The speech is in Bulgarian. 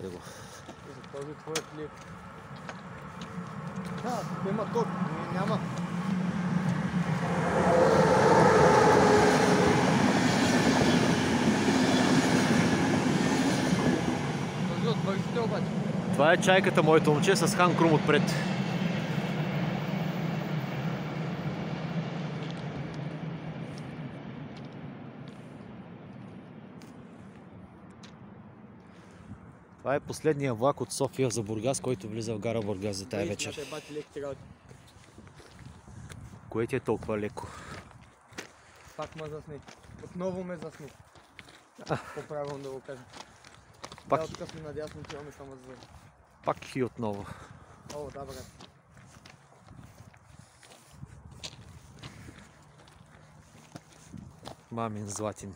Айде го. За този твой хлеб. Тук има ток, няма. Този от бързите обаче. Това е чайката, моето момче, с Хан Крум отпред. Това е последния влак от София за Бургас, който влиза в гара Бургас за тая вечер. Кое ти е толкова леко? Пак ме засни. Отново ме засни. По-правилно да го кажа. Пак... Откъв ми надясно, че имаме само за... Пак и отново. О, да, брат. Мамин Златин.